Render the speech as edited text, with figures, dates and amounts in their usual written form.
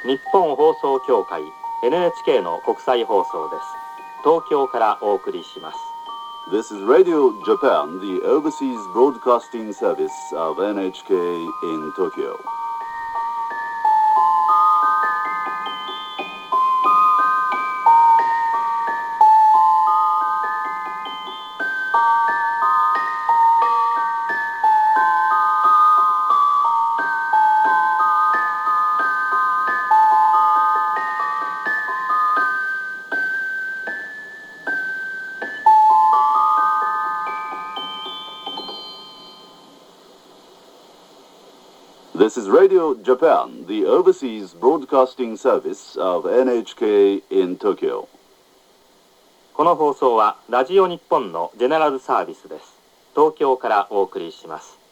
日本放送協会 NHK の国際放送です。東京からお送りします。This is Radio Japan, the overseas broadcasting service of NHK in Tokyo. This is Radio Japan, the overseas broadcasting service of NHK in Tokyo. この放送はラジオ日本のジェネラルサービスです。東京からお送りします。